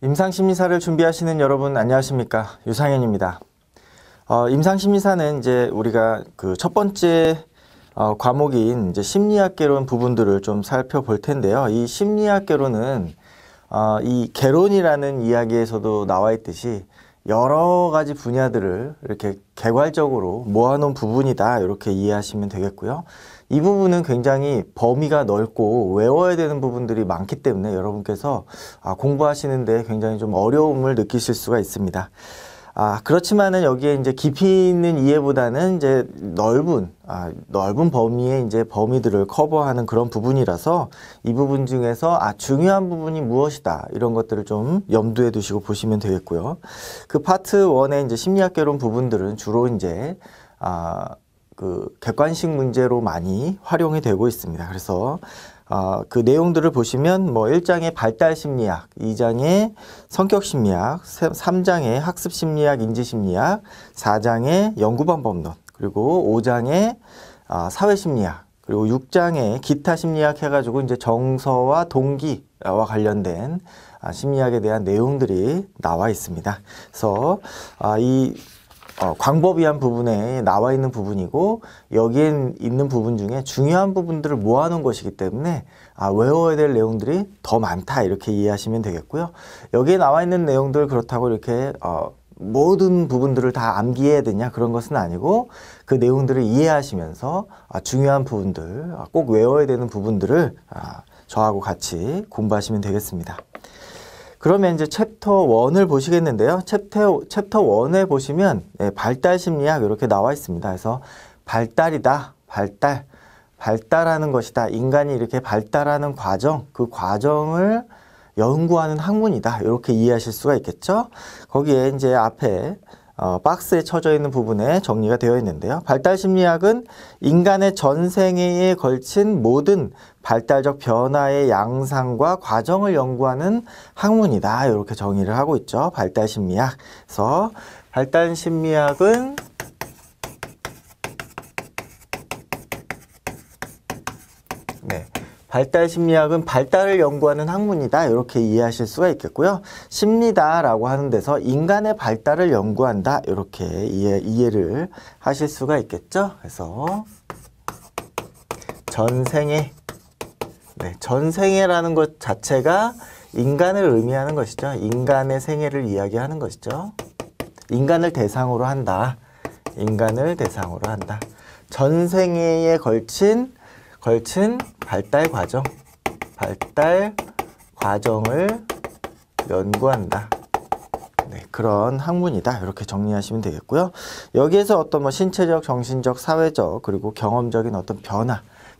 임상심리사를 준비하시는 여러분 안녕하십니까? 유상현입니다. 임상심리사는 이제 우리가 그 첫 번째 과목인 이제 심리학개론 부분들을 좀 살펴볼 텐데요. 이 심리학개론은 이 개론이라는 이야기에서도 나와 있듯이 여러 가지 분야들을 이렇게 개괄적으로 모아놓은 부분이다, 이렇게 이해하시면 되겠고요. 이 부분은 굉장히 범위가 넓고 외워야 되는 부분들이 많기 때문에 여러분께서 공부하시는데 굉장히 좀 어려움을 느끼실 수가 있습니다. 그렇지만은 여기에 이제 깊이 있는 이해보다는 이제 넓은 범위의 이제 범위들을 커버하는 그런 부분이라서 이 부분 중에서 중요한 부분이 무엇이다, 이런 것들을 좀 염두에 두시고 보시면 되겠고요. 그 파트 1의 이제 심리학개론 부분들은 주로 이제 그 객관식 문제로 많이 활용이 되고 있습니다. 그래서 그 내용들을 보시면 뭐 1장의 발달심리학, 2장의 성격심리학, 3장의 학습심리학, 인지심리학, 4장의 연구방법론, 그리고 5장의 사회심리학, 그리고 6장의 기타심리학 해가지고 이제 정서와 동기와 관련된 심리학에 대한 내용들이 나와 있습니다. 그래서 이 광범위한 부분에 나와 있는 부분이고, 여기에 있는 부분 중에 중요한 부분들을 모아놓은 것이기 때문에 외워야 될 내용들이 더 많다, 이렇게 이해하시면 되겠고요. 여기에 나와 있는 내용들 그렇다고 이렇게 모든 부분들을 다 암기해야 되냐, 그런 것은 아니고 그 내용들을 이해하시면서 중요한 부분들, 꼭 외워야 되는 부분들을 저하고 같이 공부하시면 되겠습니다. 그러면 이제 챕터 1을 보시겠는데요. 챕터 1에 보시면 발달심리학 이렇게 나와 있습니다. 그래서 발달이다, 발달하는 것이다, 인간이 이렇게 발달하는 과정, 그 과정을 연구하는 학문이다, 이렇게 이해하실 수가 있겠죠. 거기에 이제 앞에 박스에 쳐져 있는 부분에 정리가 되어 있는데요. 발달심리학은 인간의 전생애에 걸친 모든 발달적 변화의 양상과 과정을 연구하는 학문이다, 이렇게 정의를 하고 있죠. 발달심리학. 그래서 발달심리학은 발달심리학은 발달을 연구하는 학문이다, 이렇게 이해하실 수가 있겠고요. 심리다라고 하는 데서 인간의 발달을 연구한다, 이렇게 이해를 하실 수가 있겠죠. 그래서 전생애, 전생애라는 것 자체가 인간을 의미하는 것이죠. 인간의 생애를 이야기하는 것이죠. 인간을 대상으로 한다. 인간을 대상으로 한다. 전생애에 걸친 발달 과정을 연구한다. 그런 학문이다, 이렇게 정리하시면 되겠고요. 여기에서 어떤 뭐 신체적, 정신적, 사회적, 그리고 경험적인 어떤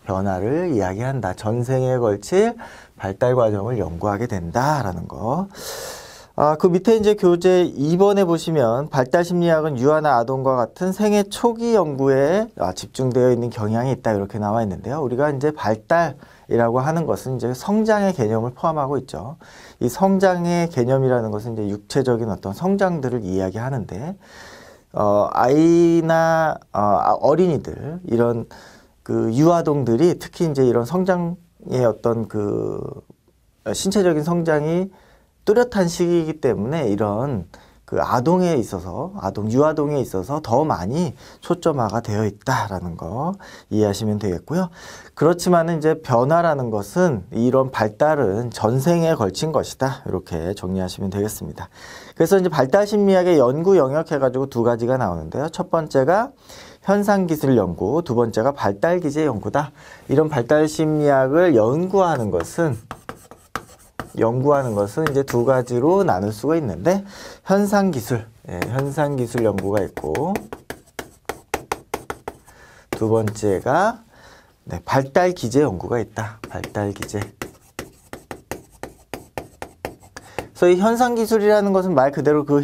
변화를 이야기한다. 전생에 걸칠 발달 과정을 연구하게 된다라는 거. 그 밑에 이제 교재 2번에 보시면 발달심리학은 유아나 아동과 같은 생애 초기 연구에 집중되어 있는 경향이 있다, 이렇게 나와 있는데요. 우리가 이제 발달이라고 하는 것은 이제 성장의 개념을 포함하고 있죠. 이 성장의 개념이라는 것은 이제 육체적인 어떤 성장들을 이야기하는데, 아이나 어린이들, 이런 그 유아동들이 특히 이제 이런 성장의 어떤 그 신체적인 성장이 뚜렷한 시기이기 때문에 이런 그 유아동에 있어서 더 많이 초점화가 되어 있다라는 거 이해하시면 되겠고요. 그렇지만 이제 변화라는 것은, 이런 발달은 전생에 걸친 것이다, 이렇게 정리하시면 되겠습니다. 그래서 이제 발달심리학의 연구 영역 해가지고 두 가지가 나오는데요. 첫 번째가 현상기술 연구, 두 번째가 발달기제 연구다. 이런 발달심리학을 연구하는 것은 이제 두 가지로 나눌 수가 있는데, 현상기술 연구가 있고, 두 번째가 발달기제 연구가 있다. 발달기제. 그래서 이 현상기술이라는 것은 말 그대로 그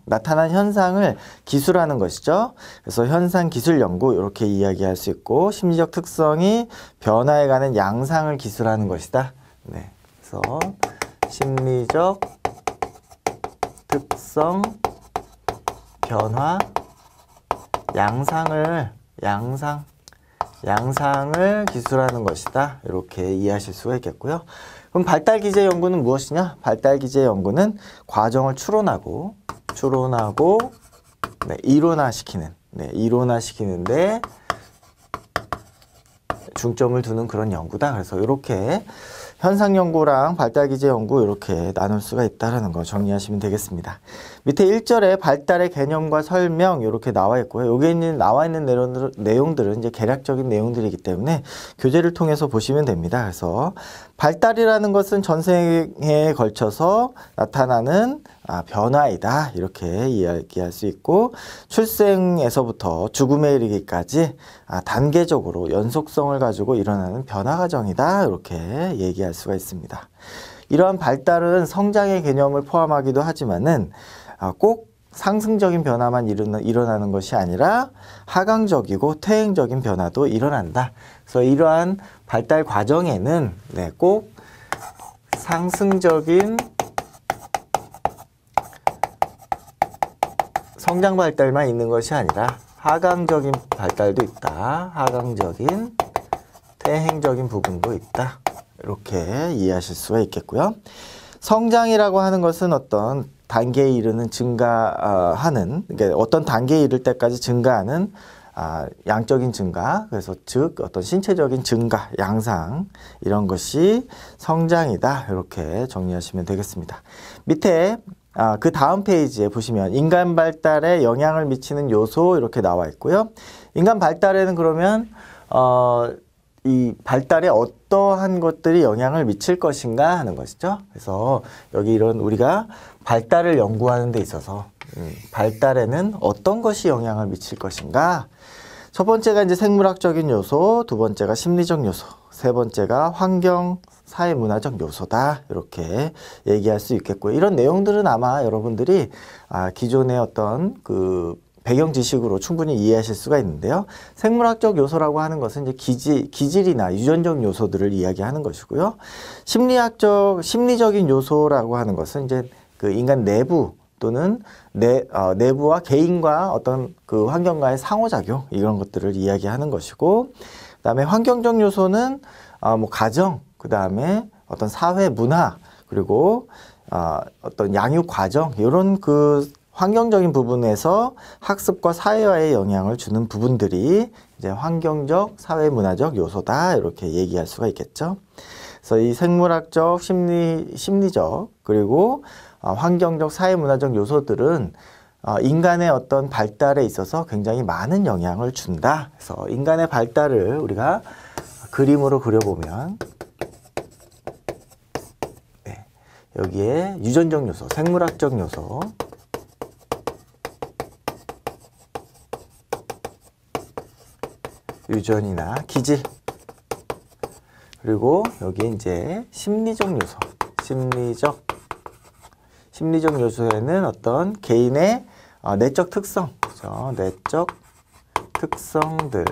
나타난 현상을 기술하는 것이죠. 그래서 현상기술 연구, 이렇게 이야기할 수 있고, 심리적 특성이 변화해 가는 양상을 기술하는 것이다. 그래서 심리적 특성, 변화, 양상을 기술하는 것이다, 이렇게 이해하실 수가 있겠고요. 그럼 발달 기제 연구는 무엇이냐? 발달 기제 연구는 과정을 추론하고 네, 이론화시키는데 중점을 두는 그런 연구다. 그래서 이렇게 현상 연구랑 발달 기제 연구 이렇게 나눌 수가 있다는 거 정리하시면 되겠습니다. 밑에 1절에 발달의 개념과 설명 이렇게 나와 있고요. 여기 나와 있는 내용들은 이제 개략적인 내용들이기 때문에 교재를 통해서 보시면 됩니다. 그래서 발달이라는 것은 전생에 걸쳐서 나타나는 변화이다. 이렇게 이야기할 수 있고, 출생에서부터 죽음에 이르기까지 단계적으로 연속성을 가지고 일어나는 변화 과정이다. 이렇게 얘기할 수가 있습니다. 이러한 발달은 성장의 개념을 포함하기도 하지만은 꼭 상승적인 변화만 일어나는 것이 아니라 하강적이고 퇴행적인 변화도 일어난다. 그래서 이러한 발달 과정에는 꼭 상승적인 성장 발달만 있는 것이 아니라 하강적인 발달도 있다. 하강적인 퇴행적인 부분도 있다. 이렇게 이해하실 수가 있겠고요. 성장이라고 하는 것은 어떤 단계에 이르는 증가하는, 그러니까 어떤 단계에 이를 때까지 증가하는 양적인 증가, 그래서 즉 어떤 신체적인 증가, 양상, 이런 것이 성장이다. 이렇게 정리하시면 되겠습니다. 밑에 그 다음 페이지에 보시면 인간 발달에 영향을 미치는 요소 이렇게 나와 있고요. 인간 발달에는 그러면 이 발달에 어떠한 것들이 영향을 미칠 것인가 하는 것이죠. 그래서 여기 이런 우리가 발달을 연구하는 데 있어서 발달에는 어떤 것이 영향을 미칠 것인가. 첫 번째가 이제 생물학적인 요소, 두 번째가 심리적 요소, 세 번째가 환경, 사회 문화적 요소다. 이렇게 얘기할 수 있겠고요. 이런 내용들은 아마 여러분들이 기존의 어떤 그 배경 지식으로 충분히 이해하실 수가 있는데요. 생물학적 요소라고 하는 것은 이제 기질이나 유전적 요소들을 이야기하는 것이고요. 심리적인 요소라고 하는 것은 이제 그 인간 내부 또는 내부와 개인과 어떤 그 환경과의 상호작용, 이런 것들을 이야기하는 것이고, 그 다음에 환경적 요소는 뭐 가정, 그 다음에 어떤 사회 문화, 그리고 어떤 양육 과정, 이런 그 환경적인 부분에서 학습과 사회화에 영향을 주는 부분들이 이제 환경적, 사회 문화적 요소다. 이렇게 얘기할 수가 있겠죠. 그래서 이 생물학적, 심리적, 그리고 환경적, 사회 문화적 요소들은 인간의 어떤 발달에 있어서 굉장히 많은 영향을 준다. 그래서 인간의 발달을 우리가 그림으로 그려보면 여기에 유전적 요소, 생물학적 요소, 유전이나 기질, 그리고 여기에 이제 심리적 요소, 심리적 요소에는 어떤 개인의 내적 특성, 그렇죠? 내적 특성들.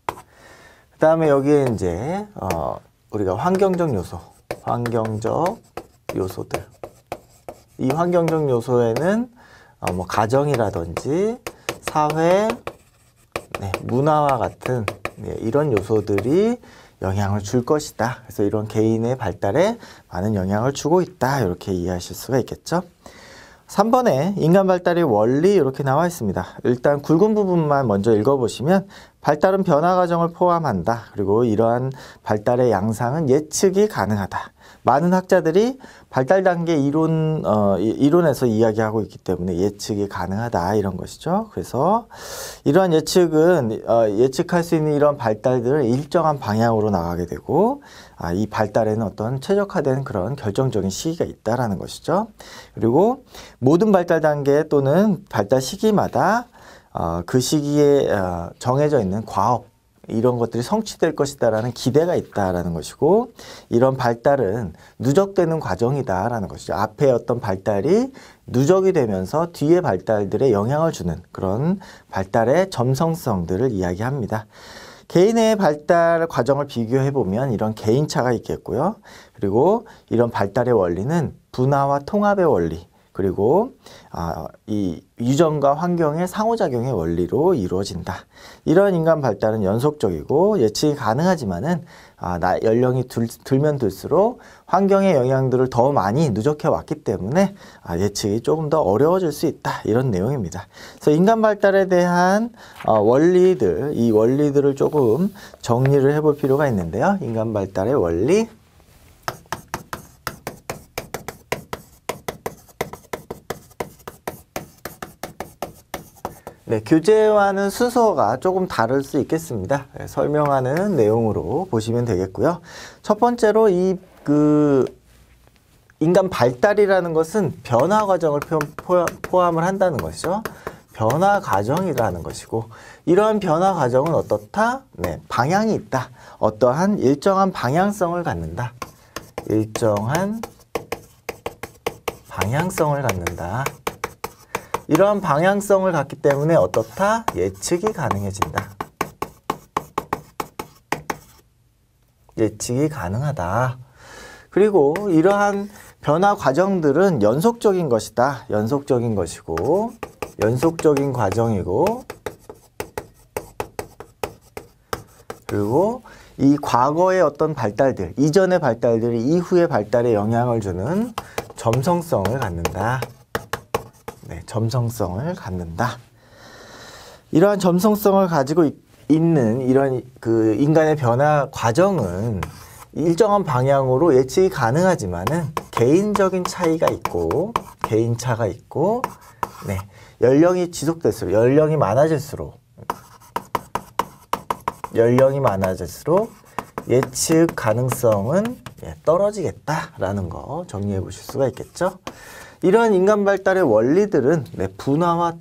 그 다음에 여기에 이제 우리가 환경적 요소들. 이 환경적 요소에는 뭐 가정이라든지 사회, 문화와 같은 이런 요소들이 영향을 줄 것이다. 그래서 이런 개인의 발달에 많은 영향을 주고 있다. 이렇게 이해하실 수가 있겠죠. 3번에 인간 발달의 원리 이렇게 나와 있습니다. 일단 굵은 부분만 먼저 읽어보시면 발달은 변화 과정을 포함한다. 그리고 이러한 발달의 양상은 예측이 가능하다. 많은 학자들이 발달 단계 이론에서 이야기하고 있기 때문에 예측이 가능하다. 이런 것이죠. 그래서 이러한 예측은 예측할 수 있는 이런 발달들은 일정한 방향으로 나가게 되고 이 발달에는 어떤 최적화된 그런 결정적인 시기가 있다라는 것이죠. 그리고 모든 발달 단계 또는 발달 시기마다 그 시기에 정해져 있는 과업, 이런 것들이 성취될 것이다라는 기대가 있다라는 것이고, 이런 발달은 누적되는 과정이다라는 것이죠. 앞에 어떤 발달이 누적이 되면서 뒤에 발달들에 영향을 주는 그런 발달의 점성성들을 이야기합니다. 개인의 발달 과정을 비교해보면 이런 개인차가 있겠고요. 그리고 이런 발달의 원리는 분화와 통합의 원리, 그리고 이 유전과 환경의 상호작용의 원리로 이루어진다. 이런 인간 발달은 연속적이고 예측이 가능하지만은 연령이 들면 들수록 환경의 영향들을 더 많이 누적해 왔기 때문에 예측이 조금 더 어려워질 수 있다. 이런 내용입니다. 그래서 인간 발달에 대한 원리들, 이 원리들을 조금 정리를 해볼 필요가 있는데요. 인간 발달의 원리. 네, 교재와는 순서가 조금 다를 수 있겠습니다. 설명하는 내용으로 보시면 되겠고요. 첫 번째로 인간 발달이라는 것은 변화 과정을 포함을 한다는 것이죠. 변화 과정이라는 것이고, 이러한 변화 과정은 어떻다? 네, 방향이 있다. 어떠한 일정한 방향성을 갖는다. 일정한 방향성을 갖는다. 이러한 방향성을 갖기 때문에 어떻다? 예측이 가능해진다. 예측이 가능하다. 그리고 이러한 변화 과정들은 연속적인 것이다. 연속적인 것이고, 연속적인 과정이고, 그리고 이 과거의 어떤 발달들, 이전의 발달들이 이후의 발달에 영향을 주는 점성성을 갖는다. 네, 점성성을 갖는다. 이러한 점성성을 가지고 있는 이런 인간의 변화 과정은 일정한 방향으로 예측이 가능하지만은 개인적인 차이가 있고, 개인차가 있고, 네, 연령이 지속될수록, 연령이 많아질수록 예측 가능성은 떨어지겠다라는 거 정리해 보실 수가 있겠죠. 이러한 인간 발달의 원리들은 분화와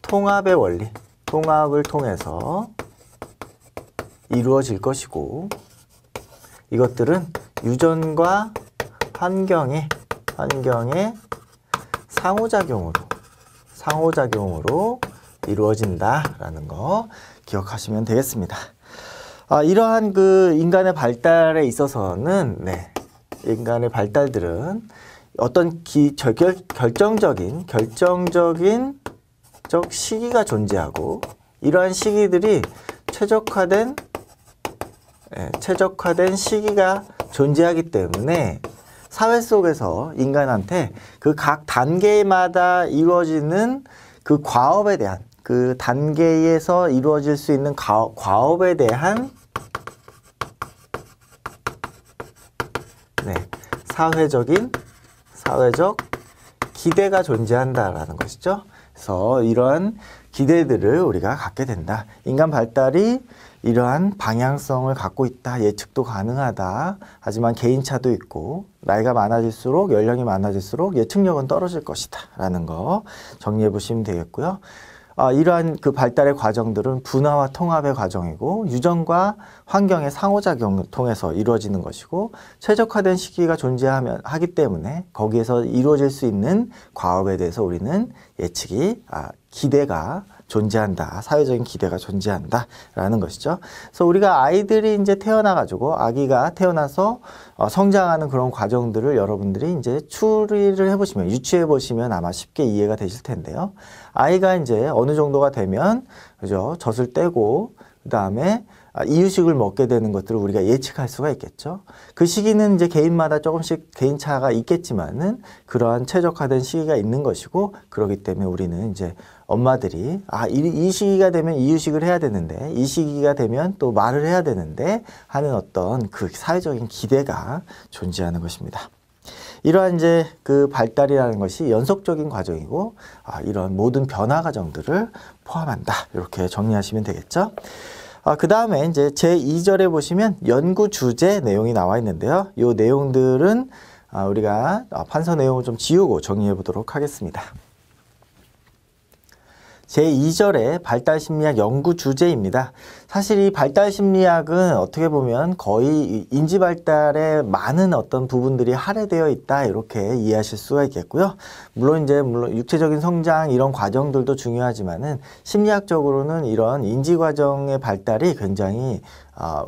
통합의 원리, 통합을 통해서 이루어질 것이고, 이것들은 유전과 환경의 상호작용으로 이루어진다라는 거 기억하시면 되겠습니다. 이러한 인간의 발달에 있어서는 인간의 발달들은 어떤 결정적인 시기가 존재하고, 이러한 시기들이 최적화된 시기가 존재하기 때문에 사회 속에서 인간한테 그 각 단계마다 이루어지는 그 과업에 대한, 그 단계에서 이루어질 수 있는 과업에 대한 사회적 기대가 존재한다라는 것이죠. 그래서 이러한 기대들을 우리가 갖게 된다. 인간 발달이 이러한 방향성을 갖고 있다. 예측도 가능하다. 하지만 개인차도 있고, 나이가 많아질수록, 연령이 많아질수록 예측력은 떨어질 것이다. 라는 거 정리해 보시면 되겠고요. 이러한 발달의 과정들은 분화와 통합의 과정이고, 유전과 환경의 상호작용을 통해서 이루어지는 것이고, 최적화된 시기가 존재하기 때문에 거기에서 이루어질 수 있는 과업에 대해서 우리는 기대가 존재한다. 사회적인 기대가 존재한다. 라는 것이죠. 그래서 우리가 아이들이 이제 아기가 태어나서 성장하는 그런 과정들을 여러분들이 이제 추리를 해보시면, 유추해 보시면 아마 쉽게 이해가 되실 텐데요. 아이가 이제 어느 정도가 되면, 그죠? 젖을 떼고, 그 다음에 이유식을 먹게 되는 것들을 우리가 예측할 수가 있겠죠. 그 시기는 이제 개인마다 조금씩 개인차가 있겠지만은 그러한 최적화된 시기가 있는 것이고, 그렇기 때문에 우리는 이제 엄마들이 이 시기가 되면 이유식을 해야 되는데, 이 시기가 되면 또 말을 해야 되는데 하는 어떤 사회적인 기대가 존재하는 것입니다. 이러한 이제 발달이라는 것이 연속적인 과정이고, 이런 모든 변화 과정들을 포함한다. 이렇게 정리하시면 되겠죠. 그 다음에 이제 제2절에 보시면 연구 주제 내용이 나와 있는데요. 이 내용들은 우리가 판서 내용을 좀 지우고 정리해 보도록 하겠습니다. 제2절의 발달 심리학 연구 주제입니다. 사실 이 발달 심리학은 어떻게 보면 거의 인지 발달에 많은 어떤 부분들이 할애되어 있다 이렇게 이해하실 수가 있겠고요. 물론 육체적인 성장 이런 과정들도 중요하지만은 심리학적으로는 이런 인지 과정의 발달이 굉장히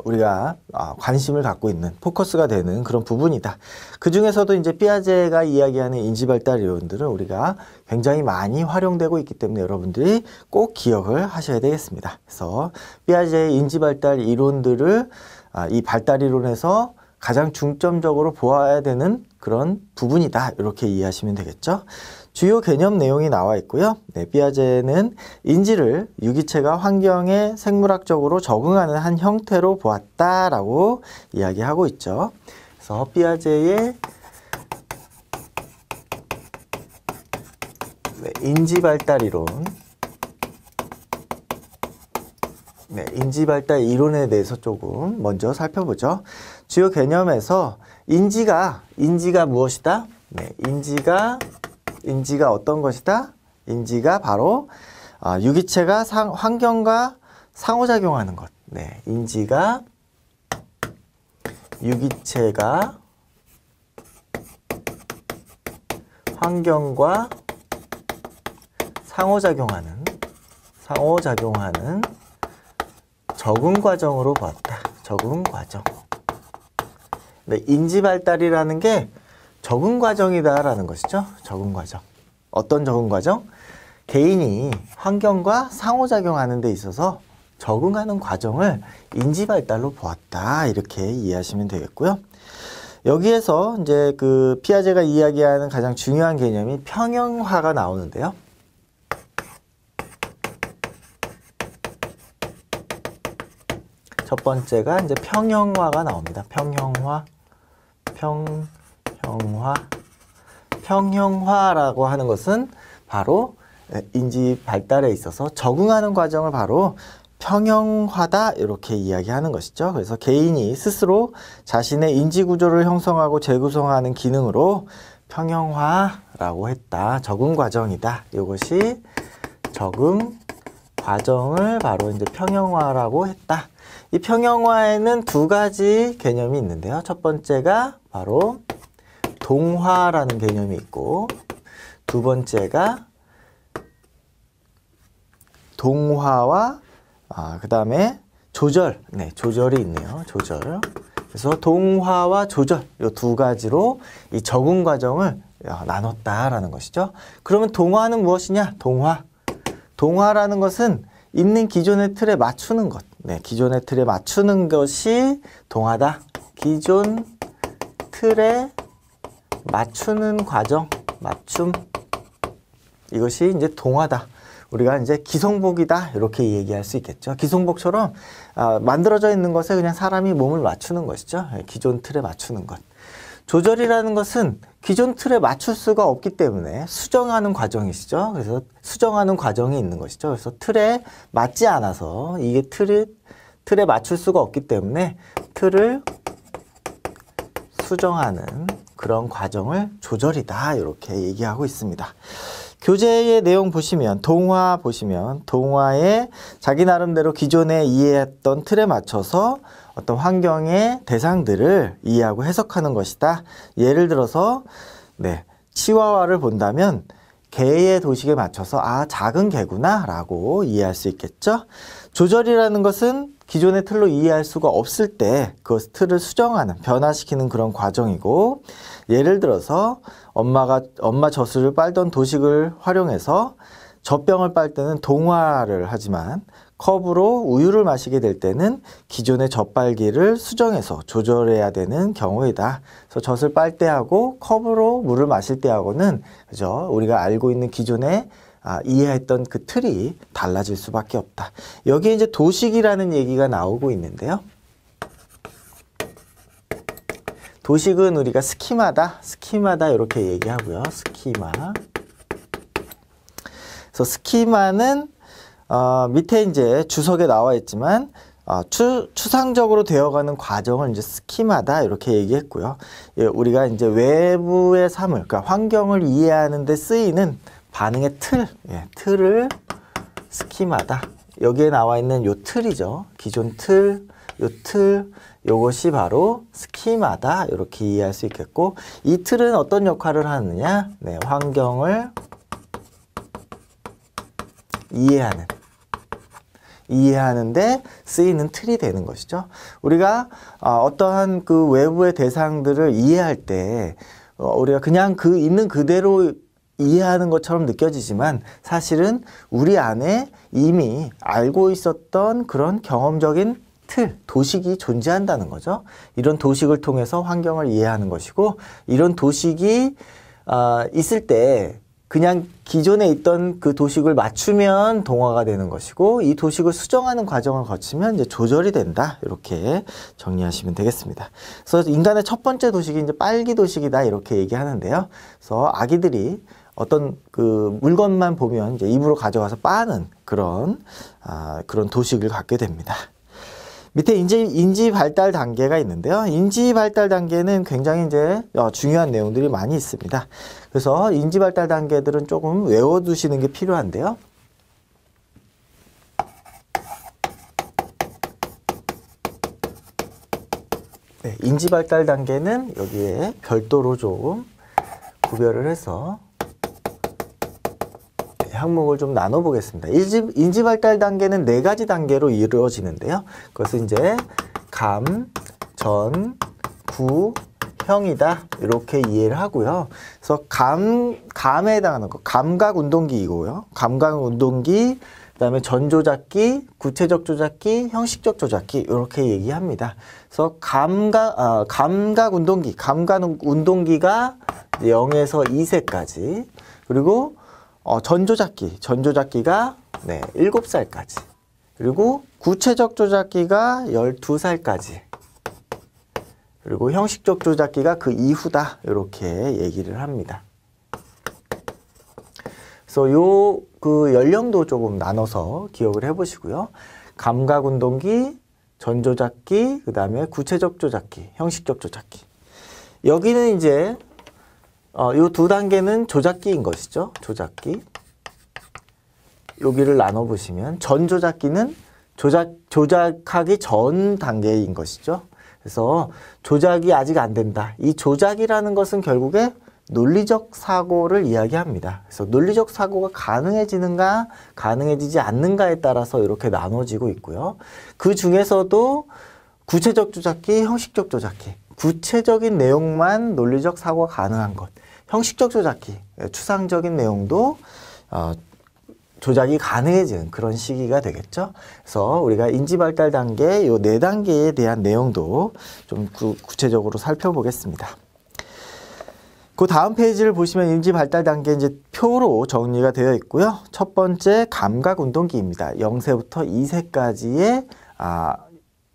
우리가 관심을 갖고 있는 포커스가 되는 그런 부분이다. 그 중에서도 이제 피아제가 이야기하는 인지 발달 이론들은 우리가 굉장히 많이 활용되고 있기 때문에 여러분들이 꼭 기억을 하셔야 되겠습니다. 그래서 피아제의 인지 발달 이론들을 이 발달 이론에서 가장 중점적으로 보아야 되는 그런 부분이다. 이렇게 이해하시면 되겠죠. 주요 개념 내용이 나와 있고요. 네, 피아제는 인지를 유기체가 환경에 생물학적으로 적응하는 한 형태로 보았다라고 이야기하고 있죠. 그래서 피아제의 인지 발달 이론, 인지 발달 이론에 대해서 조금 먼저 살펴보죠. 주요 개념에서 인지가 무엇이다? 인지가 어떤 것이다? 인지가 바로 유기체가 환경과 상호작용하는 것. 인지가 유기체가 환경과 상호작용하는 적응 과정으로 보았다. 적응 과정. 인지 발달이라는 게 적응 과정이다라는 것이죠. 적응 과정. 어떤 적응 과정? 개인이 환경과 상호작용하는 데 있어서 적응하는 과정을 인지 발달로 보았다. 이렇게 이해하시면 되겠고요. 여기에서 이제 그 피아제가 이야기하는 가장 중요한 개념이 평형화가 나오는데요. 첫 번째가 이제 평형화가 나옵니다. 평형화라고 하는 것은 바로 인지 발달에 있어서 적응하는 과정을 바로 평형화다 이렇게 이야기하는 것이죠. 그래서 개인이 스스로 자신의 인지 구조를 형성하고 재구성하는 기능으로 평형화라고 했다. 적응 과정이다. 이것이 적응 과정을 바로 이제 평형화라고 했다. 이 평형화에는 두 가지 개념이 있는데요. 첫 번째가 바로 동화라는 개념이 있고, 두 번째가 동화와 그 다음에 조절, 조절이 있네요. 조절. 그래서 동화와 조절 이 두 가지로 이 적응 과정을 나눴다라는 것이죠. 그러면 동화는 무엇이냐? 동화라는 것은 있는 기존의 틀에 맞추는 것. 기존의 틀에 맞추는 것이 동화다. 기존 틀에 맞추는 과정, 맞춤. 이것이 이제 동화다. 우리가 이제 기성복이다. 이렇게 얘기할 수 있겠죠. 기성복처럼 만들어져 있는 것에 그냥 사람이 몸을 맞추는 것이죠. 기존 틀에 맞추는 것. 조절이라는 것은 기존 틀에 맞출 수가 없기 때문에 수정하는 과정이시죠. 그래서 수정하는 과정이 있는 것이죠. 그래서 틀에 맞지 않아서 이게 틀에 맞출 수가 없기 때문에 틀을 수정하는 그런 과정을 조절이다. 이렇게 얘기하고 있습니다. 교재의 내용 보시면 동화에 자기 나름대로 기존에 이해했던 틀에 맞춰서 어떤 환경의 대상들을 이해하고 해석하는 것이다. 예를 들어서 치와와를 본다면 개의 도식에 맞춰서 작은 개구나 라고 이해할 수 있겠죠. 조절이라는 것은 기존의 틀로 이해할 수가 없을 때 그 틀을 수정하는, 변화시키는 그런 과정이고, 예를 들어서 엄마 젖을 빨던 도식을 활용해서 젖병을 빨 때는 동화를 하지만 컵으로 우유를 마시게 될 때는 기존의 젖빨기를 수정해서 조절해야 되는 경우이다. 그래서 젖을 빨 때하고 컵으로 물을 마실 때하고는 그죠? 우리가 알고 있는 기존에 이해했던 그 틀이 달라질 수밖에 없다. 여기에 이제 도식이라는 얘기가 나오고 있는데요. 도식은 우리가 스키마다 이렇게 얘기하고요. 스키마. 그래서 스키마는 밑에 이제 주석에 나와 있지만 추상적으로 되어가는 과정을 이제 스키마다 이렇게 얘기했고요. 우리가 이제 외부의 사물, 그러니까 환경을 이해하는 데 쓰이는 반응의 틀을 스키마다 여기에 나와 있는 요 틀이죠. 기존 틀, 요 틀, 요것이 바로 스키마다 이렇게 이해할 수 있겠고, 이 틀은 어떤 역할을 하느냐? 네, 환경을 이해하는데 쓰이는 틀이 되는 것이죠. 우리가 어떠한 그 외부의 대상들을 이해할 때 우리가 그냥 그 있는 그대로 이해하는 것처럼 느껴지지만 사실은 우리 안에 이미 알고 있었던 그런 경험적인 틀, 도식이 존재한다는 거죠. 이런 도식을 통해서 환경을 이해하는 것이고, 이런 도식이 있을 때 그냥 기존에 있던 그 도식을 맞추면 동화가 되는 것이고, 이 도식을 수정하는 과정을 거치면 이제 조절이 된다. 이렇게 정리하시면 되겠습니다. 그래서 인간의 첫 번째 도식이 이제 빨기 도식이다. 이렇게 얘기하는데요. 그래서 아기들이 어떤 그 물건만 보면 이제 입으로 가져가서 빠는 그런 도식을 갖게 됩니다. 밑에 인지 발달 단계가 있는데요. 인지 발달 단계는 굉장히 이제 중요한 내용들이 많이 있습니다. 그래서 인지 발달 단계들은 조금 외워두시는 게 필요한데요. 네, 인지 발달 단계는 여기에 별도로 좀 구별을 해서 항목을 좀 나눠보겠습니다. 인지 발달 단계는 4가지 단계로 이루어지는데요. 그것은 이제 감, 전, 구, 형이다. 이렇게 이해를 하고요. 그래서 감에 해당하는 거, 감각 운동기이고요. 감각 운동기, 그다음에 전조작기, 구체적 조작기, 형식적 조작기 이렇게 얘기합니다. 그래서 감각 운동기가 0에서 2세까지, 그리고 전조작기가 7살까지, 그리고 구체적 조작기가 12살까지, 그리고 형식적 조작기가 그 이후다. 이렇게 얘기를 합니다. 그래서 그 연령도 조금 나눠서 기억을 해보시고요. 감각 운동기, 전조작기, 그 다음에 구체적 조작기, 형식적 조작기. 여기는 이제 요 2단계는 조작기인 것이죠. 조작기. 여기를 나눠보시면 전조작기는 조작하기 전 단계인 것이죠. 그래서 조작이 아직 안 된다. 이 조작이라는 것은 결국에 논리적 사고를 이야기합니다. 그래서 논리적 사고가 가능해지는가, 가능해지지 않는가에 따라서 이렇게 나눠지고 있고요. 그 중에서도 구체적 조작기, 형식적 조작기. 구체적인 내용만 논리적 사고가 가능한 것. 형식적 조작기, 추상적인 내용도 조작이 가능해지는 그런 시기가 되겠죠. 그래서 우리가 인지발달 단계, 요 4단계에 대한 내용도 좀 구체적으로 살펴보겠습니다. 그 다음 페이지를 보시면 인지발달 단계 이제 표로 정리가 되어 있고요. 첫 번째 감각 운동기입니다. 0세부터 2세까지의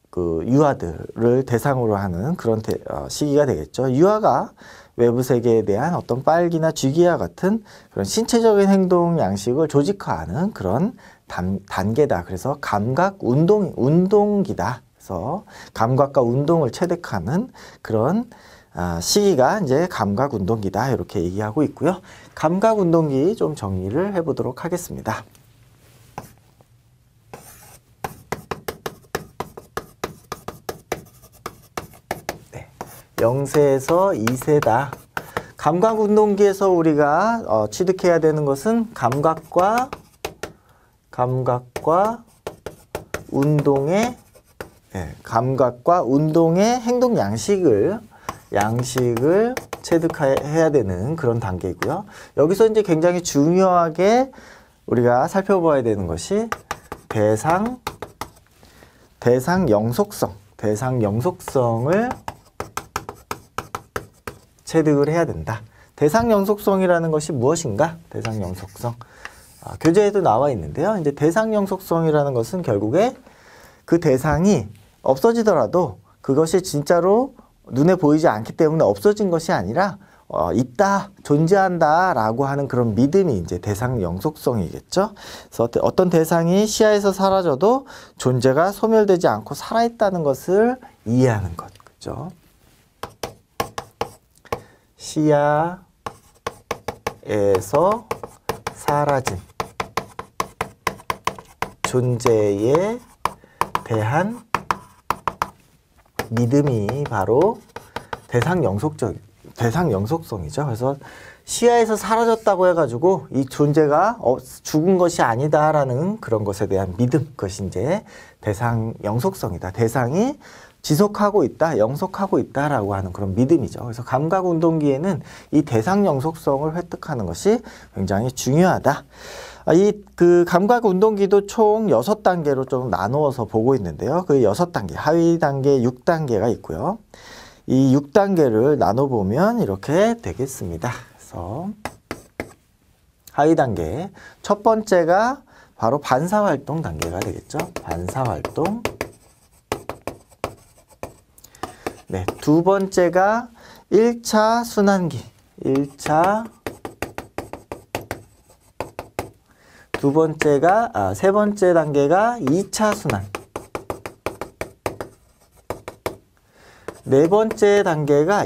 그 유아들을 대상으로 하는 그런 시기가 되겠죠. 유아가 외부 세계에 대한 어떤 빨기나 쥐기와 같은 그런 신체적인 행동 양식을 조직화하는 그런 단계다. 그래서 감각 운동기다. 그래서 감각과 운동을 체득하는 그런 시기가 이제 감각 운동기다. 이렇게 얘기하고 있고요. 감각 운동기 좀 정리를 해보도록 하겠습니다. 0세에서 2세다. 감각운동기에서 우리가 취득해야 되는 것은 감각과 운동의 행동 양식을 체득해야 되는 그런 단계이고요. 여기서 이제 굉장히 중요하게 우리가 살펴봐야 되는 것이 대상 영속성을 체득을 해야 된다. 대상 영속성이라는 것이 무엇인가? 대상 영속성. 교재에도 나와 있는데요. 이제 대상 영속성이라는 것은 결국에 그 대상이 없어지더라도 그것이 진짜로 눈에 보이지 않기 때문에 없어진 것이 아니라 있다, 존재한다 라고 하는 그런 믿음이 이제 대상 영속성이겠죠. 그래서 어떤 대상이 시야에서 사라져도 존재가 소멸되지 않고 살아있다는 것을 이해하는 것. 그죠? 시야에서 사라진 존재에 대한 믿음이 바로 대상 영속성이죠. 그래서 시야에서 사라졌다고 해가지고 이 존재가 죽은 것이 아니다라는 그런 것에 대한 믿음, 그것이 이제 대상 영속성이다. 대상이 지속하고 있다, 영속하고 있다라고 하는 그런 믿음이죠. 그래서 감각 운동기에는 이 대상 영속성을 획득하는 것이 굉장히 중요하다. 그 감각 운동기도 총 6단계로 좀 나누어서 보고 있는데요. 그 6단계, 하위 단계 6단계가 있고요. 이 6단계를 나눠보면 이렇게 되겠습니다. 그래서 하위 단계, 첫 번째가 바로 반사활동 단계가 되겠죠. 반사활동. 네, 두 번째가 1차 순환기. 1차. 세 번째 단계가 2차 순환. 네 번째 단계가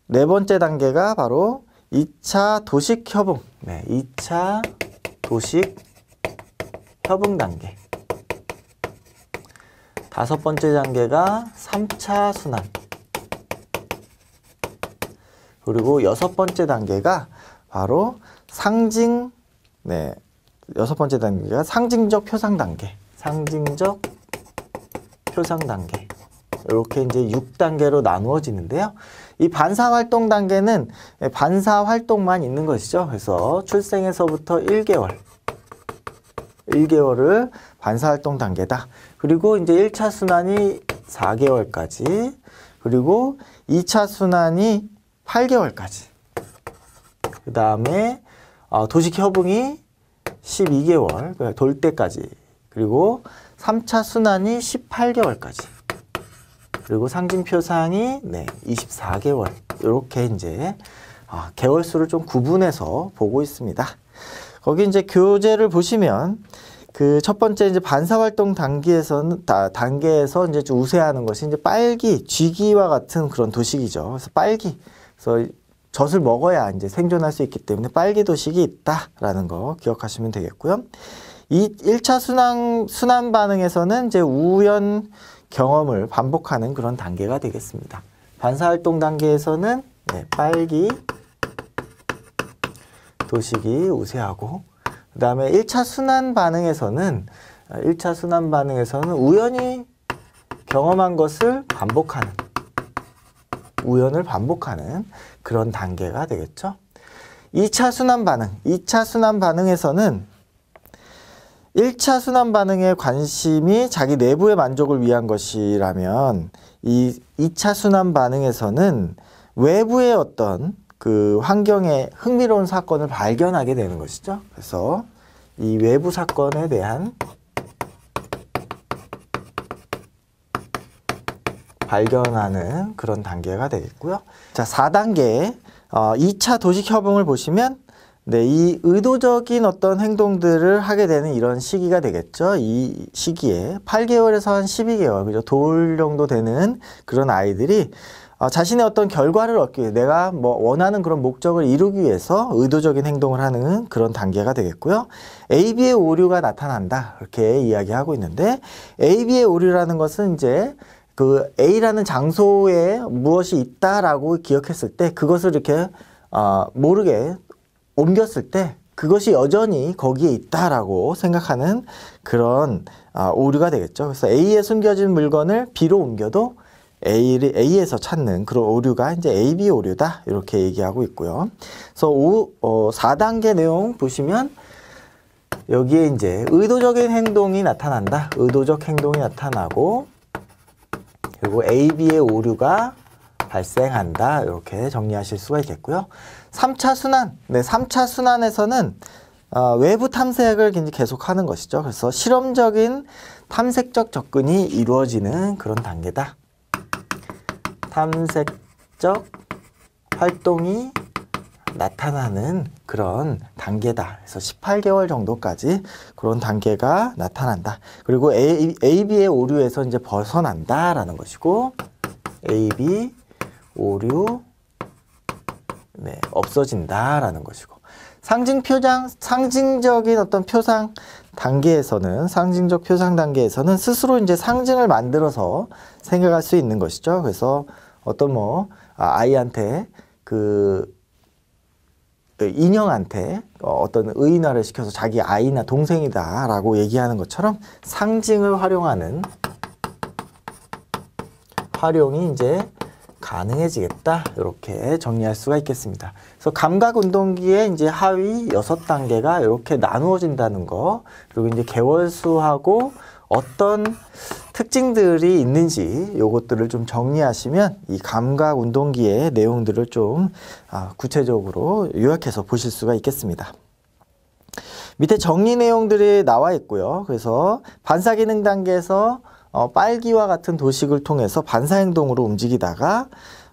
네 번째 단계가 바로 2차 도식 협응. 네, 2차 도식 협응 단계. 다섯 번째 단계가 3차 순환. 그리고 여섯 번째 단계가 바로 여섯 번째 단계가 상징적 표상 단계. 상징적 표상 단계. 이렇게 이제 6단계로 나누어지는데요. 이 반사활동 단계는 반사활동만 있는 것이죠. 그래서 출생에서부터 1개월을 반사활동 단계다. 그리고 이제 1차 순환이 4개월까지, 그리고 2차 순환이 8개월까지. 그 다음에 도식 협응이 12개월, 돌 때까지. 그리고 3차 순환이 18개월까지. 그리고 상징 표상이 24개월. 이렇게 이제 개월수를 좀 구분해서 보고 있습니다. 거기 이제 교재를 보시면 그 첫 번째 이제 반사활동 단계에서 이제 좀 우세하는 것이 이제 빨기, 쥐기와 같은 그런 도식이죠. 그래서 빨기. 그래서 젖을 먹어야 이제 생존할 수 있기 때문에 빨기 도식이 있다라는 거 기억하시면 되겠고요. 이 1차 순환 반응에서는 이제 우연 경험을 반복하는 그런 단계가 되겠습니다. 반사활동 단계에서는 빨기 도식이 우세하고, 그 다음에 1차 순환 반응에서는 우연히 경험한 것을 반복하는, 우연을 반복하는 그런 단계가 되겠죠. 2차 순환 반응에서는 1차 순환 반응의 관심이 자기 내부의 만족을 위한 것이라면, 이 2차 순환 반응에서는 외부의 어떤 그 환경에 흥미로운 사건을 발견하게 되는 것이죠. 그래서 이 외부 사건에 대한 발견하는 그런 단계가 되겠고요. 자, 4단계 2차 도식 협응을 보시면 이 의도적인 어떤 행동들을 하게 되는 이런 시기가 되겠죠. 이 시기에 8개월에서 한 12개월, 그죠? 돌 정도 되는 그런 아이들이 자신의 어떤 결과를 얻기 위해, 내가 뭐 원하는 그런 목적을 이루기 위해서 의도적인 행동을 하는 그런 단계가 되겠고요. AB의 오류가 나타난다, 이렇게 이야기하고 있는데, AB의 오류라는 것은 이제 그 A라는 장소에 무엇이 있다라고 기억했을 때, 그것을 이렇게 모르게 옮겼을 때 그것이 여전히 거기에 있다라고 생각하는 그런 오류가 되겠죠. 그래서 A에 숨겨진 물건을 B로 옮겨도 A에서 찾는 그런 오류가 이제 AB 오류다, 이렇게 얘기하고 있고요. 그래서 4단계 내용 보시면 여기에 이제 의도적인 행동이 나타난다, 의도적 행동이 나타나고, 그리고 AB의 오류가 발생한다, 이렇게 정리하실 수가 있겠고요. 3차 순환, 3차 순환에서는 외부 탐색을 계속하는 것이죠. 그래서 실험적인 탐색적 접근이 이루어지는 그런 단계다. 탐색적 활동이 나타나는 그런 단계다. 그래서 18개월 정도까지 그런 단계가 나타난다. 그리고 AB의 오류에서 이제 벗어난다라는 것이고, AB 오류 없어진다라는 것이고, 상징적인 어떤 표상 단계에서는, 상징적 표상 단계에서는 스스로 이제 상징을 만들어서 생각할 수 있는 것이죠. 그래서 어떤 아이한테 그 인형한테 어떤 의인화를 시켜서 자기 아이나 동생이다 라고 얘기하는 것처럼 상징을 활용이 이제 가능해지겠다, 이렇게 정리할 수가 있겠습니다. 그래서 감각운동기의 이제 하위 6단계가 이렇게 나누어진다는 거, 그리고 이제 개월수하고 어떤 특징들이 있는지 요것들을 좀 정리하시면 이 감각운동기의 내용들을 좀 구체적으로 요약해서 보실 수가 있겠습니다. 밑에 정리 내용들이 나와 있고요. 그래서 반사기능 단계에서 빨기와 같은 도식을 통해서 반사행동으로 움직이다가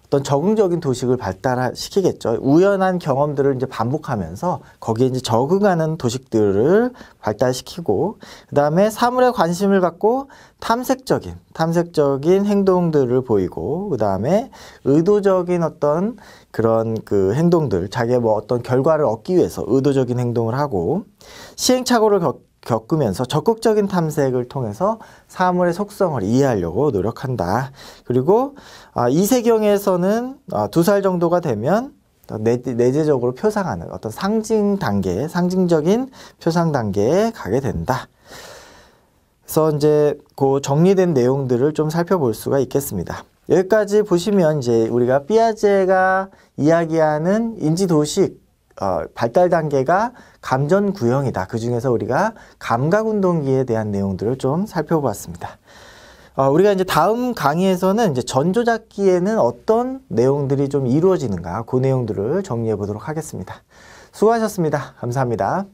어떤 적응적인 도식을 발달시키겠죠. 우연한 경험들을 이제 반복하면서 거기에 이제 적응하는 도식들을 발달시키고, 그 다음에 사물에 관심을 갖고 탐색적인 행동들을 보이고, 그 다음에 의도적인 어떤 그런 그 행동들, 자기의 어떤 결과를 얻기 위해서 의도적인 행동을 하고, 시행착오를 겪으면서 적극적인 탐색을 통해서 사물의 속성을 이해하려고 노력한다. 그리고 이세경에서는 2살 정도가 되면 내재적으로 표상하는 어떤 상징적인 표상 단계에 가게 된다. 그래서 이제 그 정리된 내용들을 좀 살펴볼 수가 있겠습니다. 여기까지 보시면 이제 우리가 삐아제가 이야기하는 인지도식 발달 단계가 감전구형이다. 그 중에서 우리가 감각운동기에 대한 내용들을 좀 살펴보았습니다. 우리가 이제 다음 강의에서는 이제 전조작기에는 어떤 내용들이 좀 이루어지는가, 그 내용들을 정리해 보도록 하겠습니다. 수고하셨습니다. 감사합니다.